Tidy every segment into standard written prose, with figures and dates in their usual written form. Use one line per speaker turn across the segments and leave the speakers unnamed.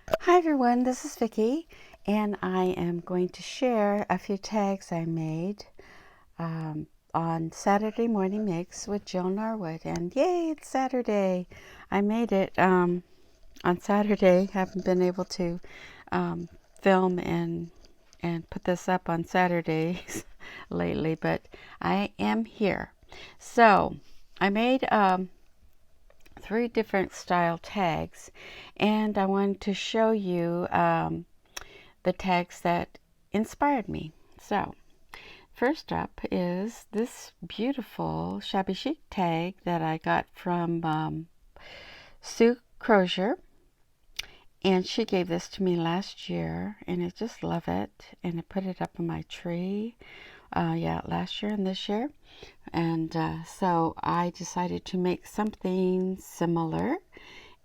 Hi everyone, this is Vicki, and I am going to share a few tags I made on Saturday Morning Mix with Jill Norwood. And yay, it's Saturday! I made it on Saturday. Haven't been able to um, film and put this up on Saturdays lately, but I am here. So I made 3 different style tags, and I wanted to show you the tags that inspired me. So, first up is this beautiful shabby chic tag that I got from Sue Crozier, and she gave this to me last year, and I just love it. And I put it up on my tree, last year and this year. And so I decided to make something similar,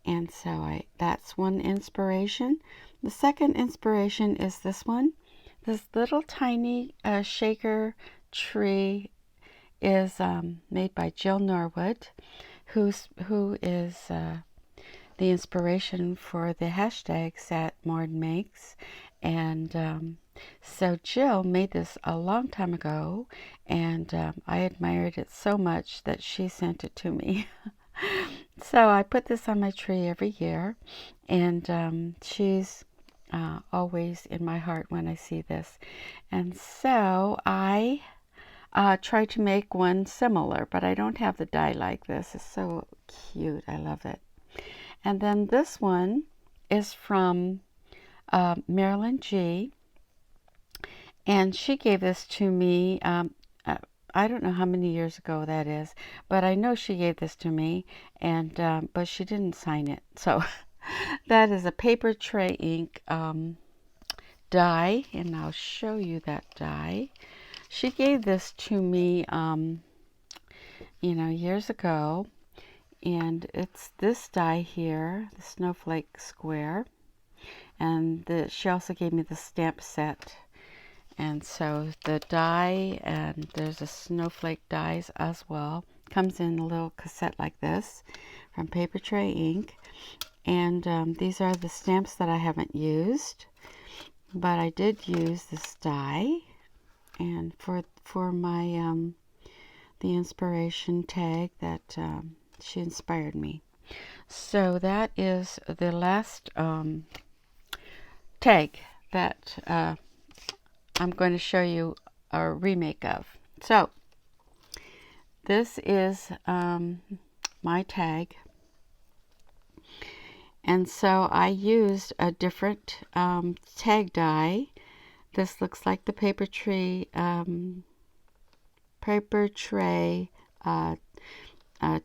and so that's one inspiration. The second inspiration is this one. This little tiny shaker tree is made by Jill Norwood, who is the inspiration for the hashtags that Morn makes. And so Jill made this a long time ago, and I admired it so much that she sent it to me. So I put this on my tree every year, and she's always in my heart when I see this. And so I try to make one similar, but I don't have the die like this. It's so cute. I love it. And then this one is from Marilyn G. And she gave this to me. I don't know how many years ago that is, but I know she gave this to me, and but she didn't sign it. So that is a paper tray ink die, and I'll show you that die. She gave this to me, years ago, and it's this die here, the snowflake square, and she also gave me the stamp set. And so the die, and there's a snowflake dies as well. Comes in a little cassette like this from Paper Tray Ink. And these are the stamps that I haven't used, but I did use this die, and for my the inspiration tag that she inspired me. So that is the last tag that I'm going to show you a remake of. So this is my tag, and so I used a different tag die. This looks like the paper tray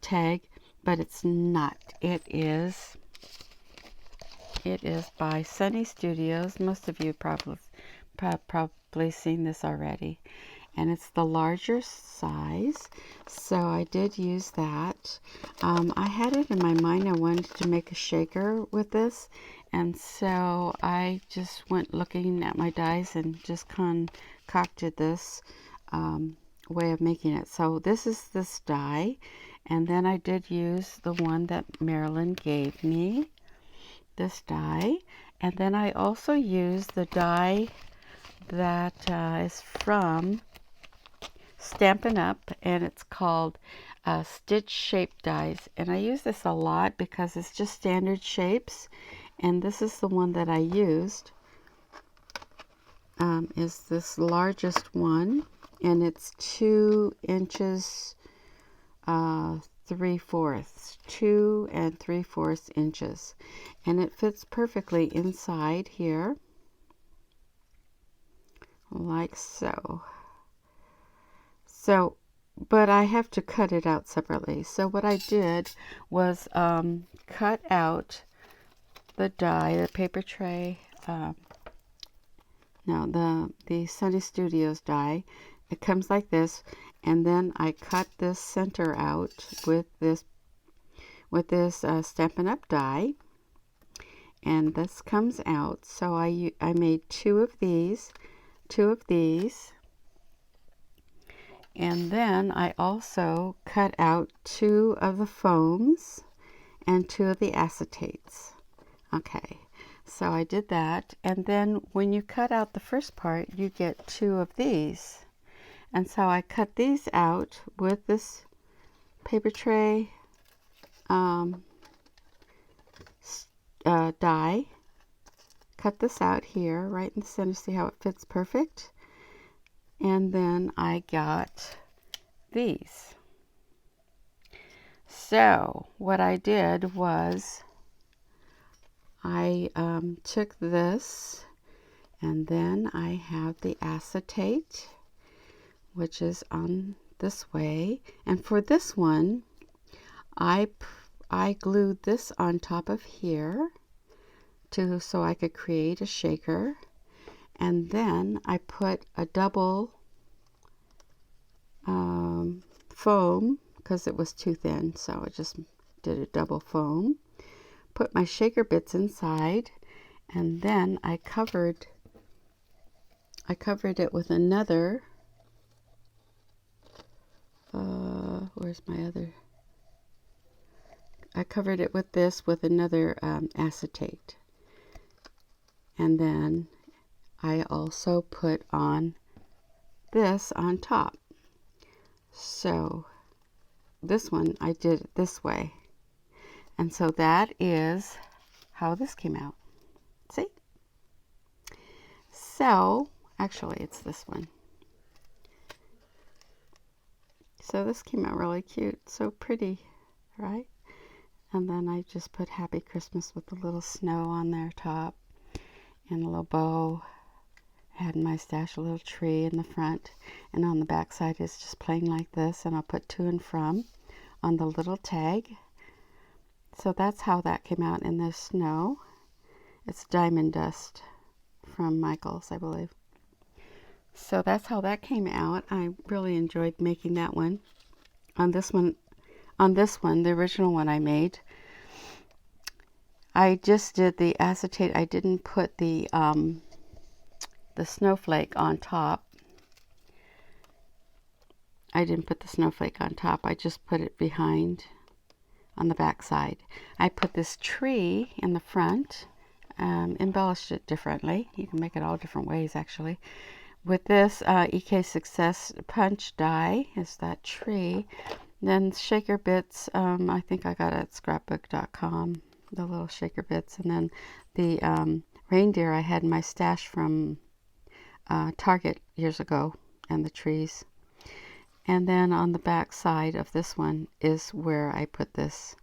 tag, but it's not. It is by Sunny Studios. Most of you probably seen this already, and it's the larger size, so I did use that. I had it in my mind I wanted to make a shaker with this, and so I just went looking at my dies and just concocted this way of making it. So this is this die, and then I did use the one that Marilyn gave me, this die, and then I also used the die that is from Stampin' Up, and it's called Stitch Shape Dies, and I use this a lot because it's just standard shapes, and this is the one that I used. Is this largest one, and it's 2 inches 3/4, 2 3/4 inches, and it fits perfectly inside here, like so. So, but I have to cut it out separately. So what I did was cut out the die, the paper tray, the Sunny Studios die. It comes like this, and then I cut this center out with this Stampin' Up die, and this comes out. So I made two of these, and then I also cut out 2 of the foams and 2 of the acetates. Okay, So I did that, and then when you cut out the first part, you get 2 of these. And so I cut these out with this paper tray die. Cut this out here, right in the center. See how it fits perfect? And then I got these. So what I did was I took this, and then I have the acetate, which is on this way. And for this one, I glued this on top of here so I could create a shaker. And then I put a double foam because it was too thin, so I just did a double foam. Put my shaker bits inside, and then I covered it with another where's my other? I covered it with this with another acetate, and then I also put on this on top. So this one I did it this way, and so that is how this came out. See? So actually it's this one. So this came out really cute, so pretty, right? And then I just put Happy Christmas with a little snow on their top and a little bow. I had in my stash a little tree in the front, and on the back side is just plain like this, and I'll put to and from on the little tag. So that's how that came out in the snow. It's Diamond Dust from Michaels, I believe. So that's how that came out. I really enjoyed making that one. On this one, the original one I made, I just did the acetate. I didn't put the snowflake on top. I didn't put the snowflake on top. I just put it behind on the back side. I put this tree in the front, embellished it differently. You can make it all different ways, actually. With this EK Success punch die is that tree. Then shaker bits, I think I got at scrapbook.com, the little shaker bits. And then the reindeer I had in my stash from Target years ago, and the trees. And then on the back side of this one is where I put this,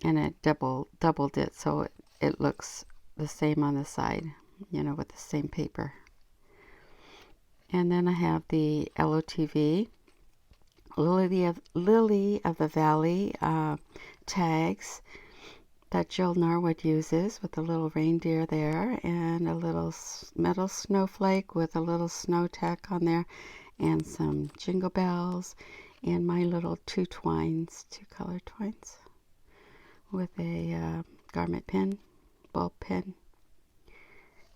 and it doubled it so it looks the same on the side, you know, with the same paper. And then I have the LOTV, Lily of the Valley tags that Jill Norwood uses, with a little reindeer there and a little metal snowflake with a little snow tack on there, and some jingle bells, and my little two color twines with a garment pin, bulb pin.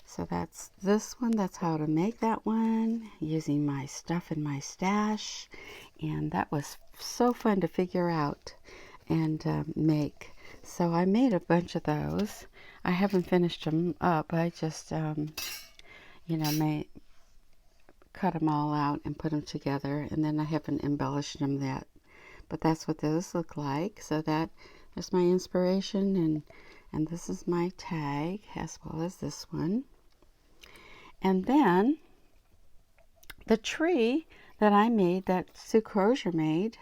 So that's this one. That's how to make that one using my stuff in my stash, and that was so fun to figure out and make. So I made a bunch of those. I haven't finished them up. I just you know, cut them all out and put them together, and then I haven't embellished them yet. But that's what those look like. So there's my inspiration, and this is my tag, as well as this one. And then the tree that I made, that Sue Crozier made.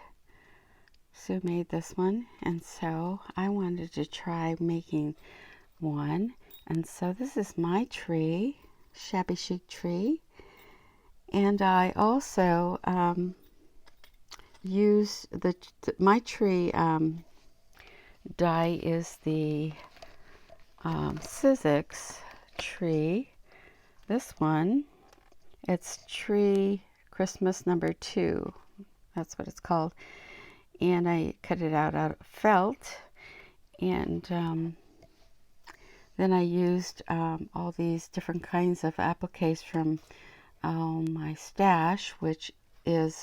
Sue made this one, and so I wanted to try making one. And so this is my tree, shabby chic tree. And I also use my tree die is the Sizzix tree. This one, it's Tree Christmas number 2. That's what it's called. And I cut it out of felt, and then I used all these different kinds of appliques from my stash, which is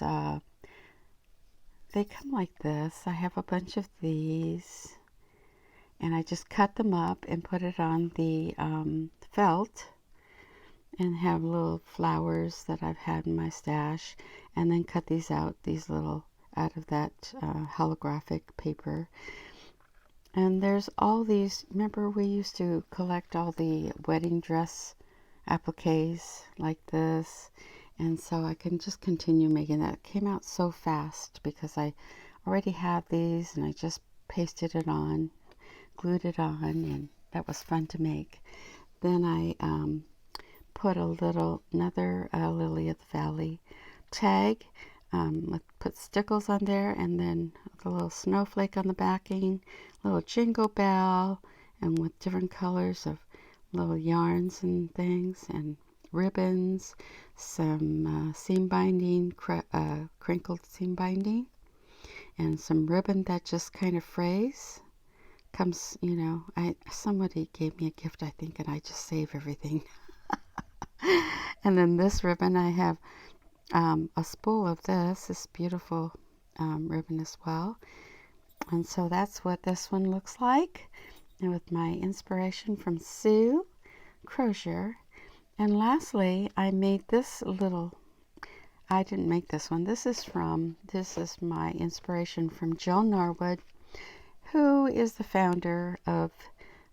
they come like this. I have a bunch of these, and I just cut them up and put it on the felt, and have little flowers that I've had in my stash, and then cut these out, these little, out of that holographic paper. And there's all these, remember we used to collect all the wedding dress appliques like this, and so I can just continue making that. It came out so fast because I already had these, and I just pasted it on, glued it on, and that was fun to make. Then I put another Lily of the Valley tag, put stickles on there, and then the little snowflake on the backing, little jingle bell, and with different colors of little yarns and things, and ribbons, some seam binding, crinkled seam binding, and some ribbon that just kind of frays. Comes, somebody gave me a gift, I think, and I just save everything. And then this ribbon, I have a spool of this beautiful ribbon as well. And so that's what this one looks like, and with my inspiration from Sue Crozier. And lastly, I made this little, I didn't make this one, this is my inspiration from Jill Norwood, who is the founder of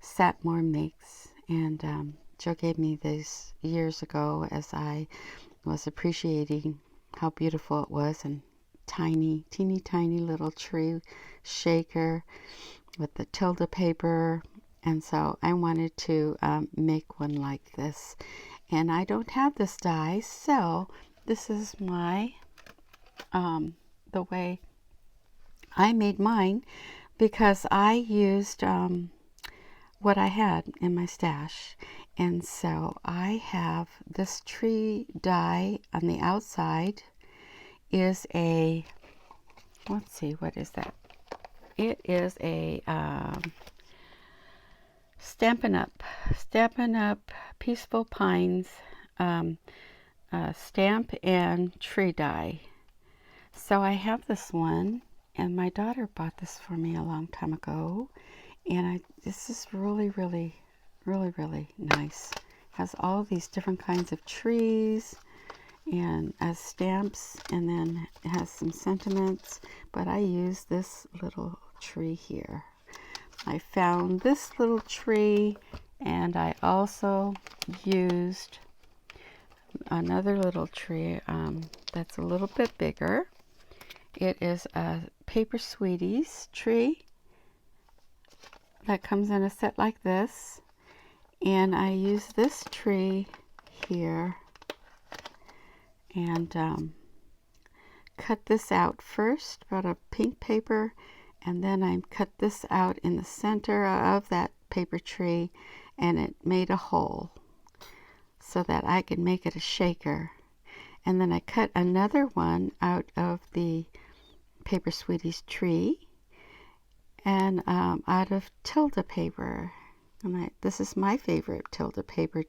Satmore Makes. And Jill gave me this years ago as I was appreciating how beautiful it was, and teeny tiny little tree shaker with the Tilda paper. And so I wanted to make one like this, and I don't have this die, so this is my the way I made mine, because I used what I had in my stash. And so I have this tree die on the outside is a, let's see, what is that? It is a Stampin' Up Peaceful Pines stamp and tree die. So I have this one, and my daughter bought this for me a long time ago, and this is really nice. Has all these different kinds of trees and as stamps, and then it has some sentiments, but I use this little tree here. I found this little tree, and I also used another little tree that's a little bit bigger. It is a Paper Sweeties tree that comes in a set like this, and I use this tree here and cut this out first, brought a pink paper, and then I cut this out in the center of that paper tree, and it made a hole so that I could make it a shaker. And then I cut another one out of the Paper Sweeties tree, and out of Tilda paper. And this is my favorite Tilda paper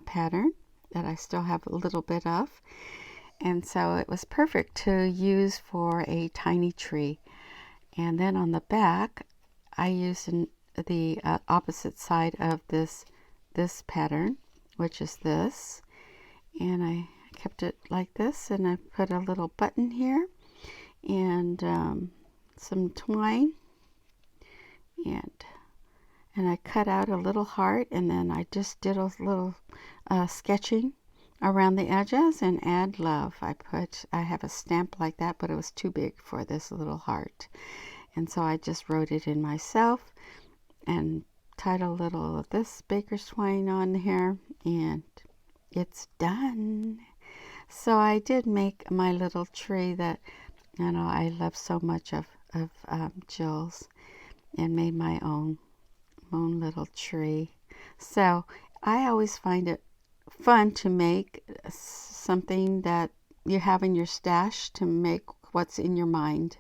pattern that I still have a little bit of, and so it was perfect to use for a tiny tree. And then on the back, I used the opposite side of this pattern, which is this, and I kept it like this, and I put a little button here and some twine, and I cut out a little heart, and then I just did a little sketching around the edges and add love. I have a stamp like that, but it was too big for this little heart, and so I just wrote it in myself and tied a little of this baker's twine on here, and it's done. So I did make my little tree that I love so much of Jill's, and made my own little tree. So I always find it fun to make something that you have in your stash, to make what's in your mind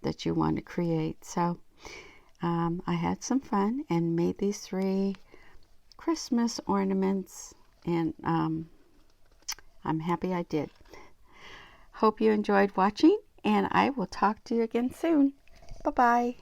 that you want to create. So I had some fun and made these 3 Christmas ornaments, and I'm happy I did. Hope you enjoyed watching, and I will talk to you again soon. Bye-bye.